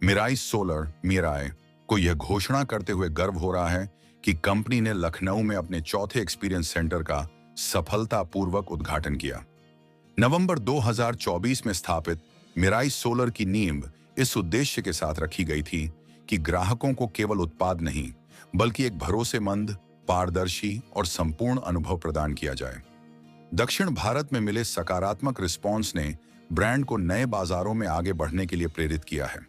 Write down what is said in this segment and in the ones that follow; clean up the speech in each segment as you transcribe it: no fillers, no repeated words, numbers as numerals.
Mirae solar Mirae को यह घोषणा करते हुए गर्व हो रहा है कि कंपनी ने लखनऊ में अपने चौथे एक्सपीरियंस सेंटर का सफलतापूर्वक उद्घाटन किया। नवंबर 2024 में स्थापित मिराई सोलर की नींव इस उद्देश्य के साथ रखी गई थी कि ग्राहकों को केवल उत्पाद नहीं बल्कि एक भरोसेमंद, पारदर्शी और संपूर्ण अनुभव प्रदान किया जाए। दक्षिण भारत में मिले सकारात्मक रिस्पॉन्स ने ब्रांड को नए बाजारों में आगे बढ़ने के लिए प्रेरित किया है।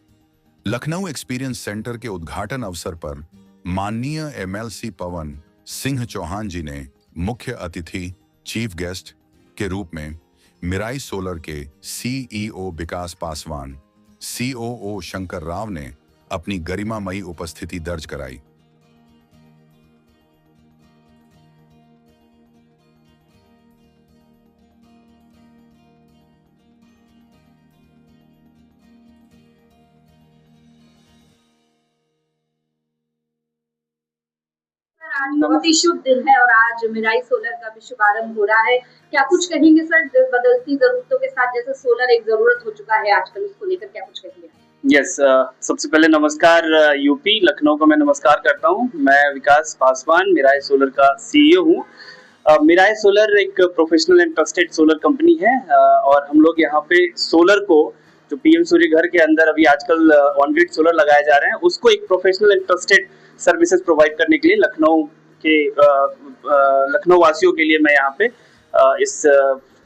लखनऊ एक्सपीरियंस सेंटर के उद्घाटन अवसर पर माननीय MLC पवन सिंह चौहान जी ने मुख्य अतिथि चीफ गेस्ट के रूप में मिराई सोलर के CEO विकास पासवान, COO शंकर राव ने अपनी गरिमामयी उपस्थिति दर्ज कराई। आज बहुत ही शुभ दिन है और आज मिराई सोलर का भी शुभारंभ हो रहा है। क्या कुछ कहेंगे सर, बदलती जरूरतों के साथ जैसे सोलर एक जरूरत हो चुका है आजकल, उसको लेकर क्या कुछ कहेंगे? यस, सबसे पहले नमस्कार यूपी लखनऊ को मैं नमस्कार करता हूं। मैं विकास पासवान मिराई सोलर का CEO हूं। मिराई सोलर एक professional and trusted solar company है और हम लोग यहाँ पे सोलर को जो PM सूर्य घर के अंदर अभी आजकल ऑन ग्रिड सोलर लगाए जा रहे हैं उसको एक professional and trusted services provide करने के लिए लखनऊ वासियों के लिए मैं यहाँ पे इस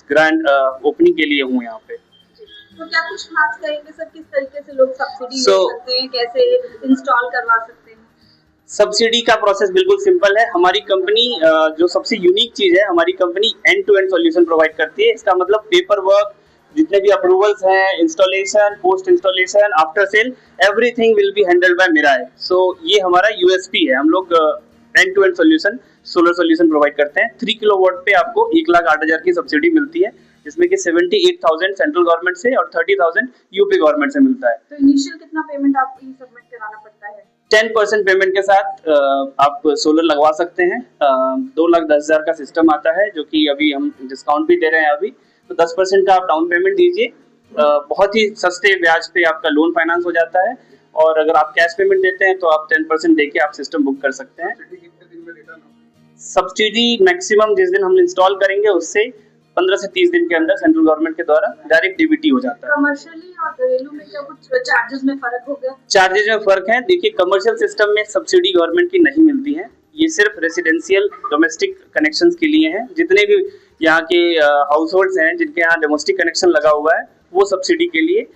ग्रैंड ओपनिंग के लिए हूँ यहाँ पे। तो क्या कुछ खास कहेंगे सर, किस तरीके से लोग सब्सिडी ले सकते हैं, कैसे इंस्टॉल करवा सकते हैं? सब्सिडी का प्रोसेस बिल्कुल सिंपल है। हमारी कंपनी जो सबसे यूनिक चीज है, हमारी company end to end solution provide करती है। इसका मतलब पेपर वर्क, जितने भी अप्रूवल्स हैं, installation, post installation, after sale, everything will be handled by Mirai. So ये हमारा USP है। हम लोग end to end solution, solar solution provide करते हैं। 3 किलोवाट पे आपको 1,08,000 की सब्सिडी मिलती है, जिसमें कि 78,000 सेंट्रल गवर्नमेंट से और 30,000 यूपी गवर्नमेंट से मिलता है। तो इनिशियल कितना पेमेंट आपको ई सबमिट कराना पड़ता है? 10% पेमेंट के साथ आप सोलर लगवा सकते हैं। 2,10,000 का सिस्टम आता है जो कि अभी हम डिस्काउंट भी दे रहे हैं अभी, तो 10% का आप डाउन पेमेंट दीजिए। बहुत ही सस्ते ब्याज पे आपका लोन फाइनेंस हो जाता है और अगर आप कैश पेमेंट देते हैं तो आप 10% देके आप सिस्टम बुक कर सकते हैं। सब्सिडी मैक्सिमम जिस दिन हम इंस्टॉल करेंगे उससे 15 से 30 दिन के अंदर सेंट्रल गवर्नमेंट के द्वारा डायरेक्ट DBT हो जाता है। कमर्शियली और घरेलू में क्या कुछ चार्जेस में फर्क होगा? चार्जेस में फर्क है। देखिए, कमर्शियल सिस्टम में सब्सिडी गवर्नमेंट की नहीं मिलती है। ये सिर्फ रेसिडेंशियल डोमेस्टिक कनेक्शंस के लिए हैं। जितने भी यहाँ के हाउस होल्ड्स हैं जिनके यहाँ डोमेस्टिक कनेक्शन लगा हुआ है वो सब्सिडी के लिए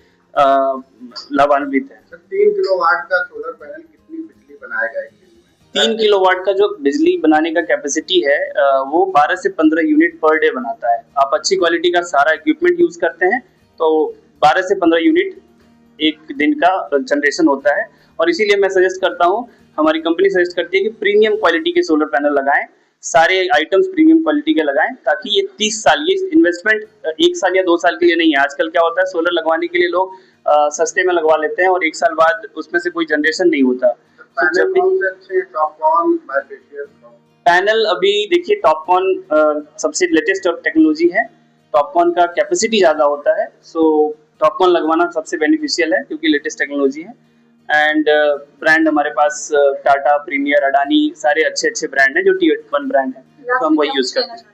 लाभान्वित है। 3 किलोवाट का सोलर पैनल कितनी बिजली बनाएगा? 3 किलोवाट का जो बिजली बनाने का कैपेसिटी है वो 12 से 15 यूनिट पर डे बनाता है। आप अच्छी क्वालिटी का सारा इक्विपमेंट यूज करते हैं तो 12 से 15 यूनिट एक दिन का जनरेशन होता है। और इसीलिए मैं सजेस्ट करता हूँ, हमारी कंपनी सजेस्ट करती है कि प्रीमियम क्वालिटी के सोलर पैनल लगाएं, सारे आइटम्स प्रीमियम क्वालिटी के लगाएं, ताकि ये 30 साल, ये इन्वेस्टमेंट 1 साल या 2 साल के लिए नहीं है। आजकल क्या होता है, सोलर लगवाने के लिए लोग सस्ते में लगवा लेते हैं और 1 साल बाद उसमें से कोई जनरेशन नहीं होता। पैनल अभी देखिए, टॉपकॉन सबसे लेटेस्ट टेक्नोलॉजी है। टॉपकॉन का कैपेसिटी ज्यादा होता है, सो टॉपकॉन लगवाना सबसे बेनिफिशियल है क्योंकि लेटेस्ट टेक्नोलॉजी है। एंड ब्रांड हमारे पास टाटा, प्रीमियर, अडानी, सारे अच्छे ब्रांड हैं जो Tier 1 ब्रांड है, तो हम वही यूज करते हैं।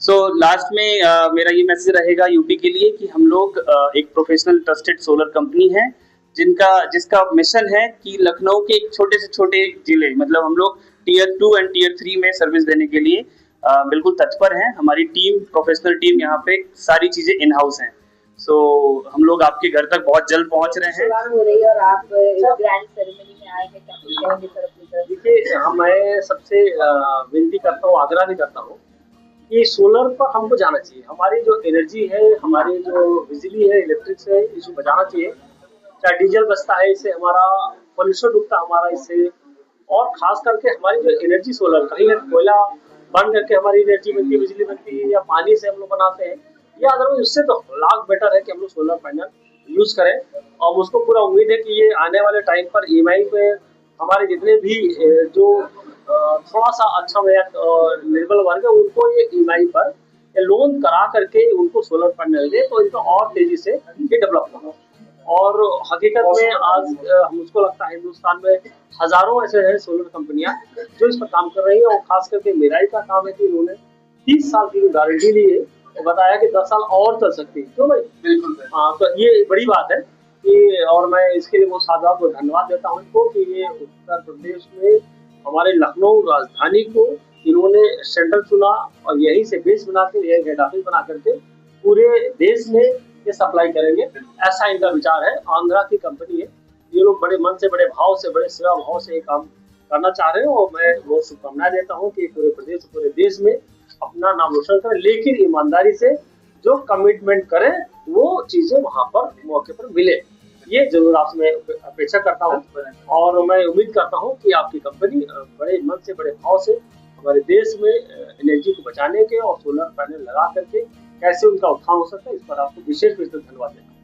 सो लास्ट में मेरा ये मैसेज रहेगा यूपी के लिए कि हम लोग एक प्रोफेशनल ट्रस्टेड सोलर कंपनी है जिसका मिशन है कि लखनऊ के छोटे से छोटे जिले, मतलब हम लोग Tier 2 एंड Tier 3 में सर्विस देने के लिए बिल्कुल तत्पर हैं। हमारी टीम, प्रोफेशनल टीम यहाँ पे सारी चीजें इन हाउस हैं। सो हम लोग आपके घर तक बहुत जल्द पहुंच रहे हैं। हो रही है और आप ग्रैंड सेरेमनी में आए हैं, क्या कुछ कहेंगे सर अपनी तरफ? देखिए, मैं सबसे विनती करता हूँ, आग्रह भी करता हूँ कि सोलर पर हमको जाना चाहिए। हमारी जो एनर्जी है, हमारी जो बिजली है, इलेक्ट्रिक है, इसको बचाना चाहिए। चाहे डीजल बचता है, इससे हमारा पोल्यूशन रुकता हमारा इससे, और खास करके हमारी जो एनर्जी सोलर, कहीं कोयला बंद करके हमारी एनर्जी बनती है, बिजली बनती है, या पानी से हम लोग बनाते हैं, या अदरवाइज उससे तो लाख बेटर है कि हम लोग सोलर पैनल यूज करें। और मुझको पूरा उम्मीद है कि ये आने वाले टाइम पर EMI पे हमारे जितने भी जो थोड़ा सा अच्छा निर्बल वर्ग है उनको ये EMI पर लोन करा करके उनको सोलर पैनल दे, तो इनको और तेजी से ये डेवलप होगा। और हकीकत में आज मुझको लगता है हिंदुस्तान में हजारों ऐसे हैं सोलर कंपनियां जो इस पर काम कर रही है। और खास करके मेराई का काम है कि उन्होंने 30 साल की गारंटी ली है और बताया कि 10 साल और चल सकती है। क्यों भाई? बिल्कुल। हाँ, तो ये बड़ी बात है कि, और मैं इसके लिए बहुत साधुवाद को धन्यवाद देता हूँ इनको कि ये उत्तर प्रदेश में हमारे लखनऊ राजधानी को इन्होंने सेंटर चुना और यहीं से बेस बना के, यही हेड ऑफिस बना करके पूरे देश में ये सप्लाई करेंगे, ऐसा इनका विचार है। आंध्रा की कंपनी है, ये लोग बड़े मन से, बड़े भाव से, बड़े सेवा भाव से ये काम करना चाह रहे हैं और मैं बहुत शुभकामनाएं देता हूँ कि पूरे प्रदेश, पूरे देश में अपना नाम रोशन करें, लेकिन ईमानदारी से जो कमिटमेंट करें वो चीजें वहां पर मौके पर मिले। ये जरूर आपसे मैं अपेक्षा करता हूँ और मैं उम्मीद करता हूँ कि आपकी कंपनी बड़े मन से, बड़े भाव से हमारे देश में एनर्जी को बचाने के और सोलर पैनल लगा करके कैसे उनका उत्थान हो सकता है, इस पर आपको विशेष धन्यवाद देता हूँ।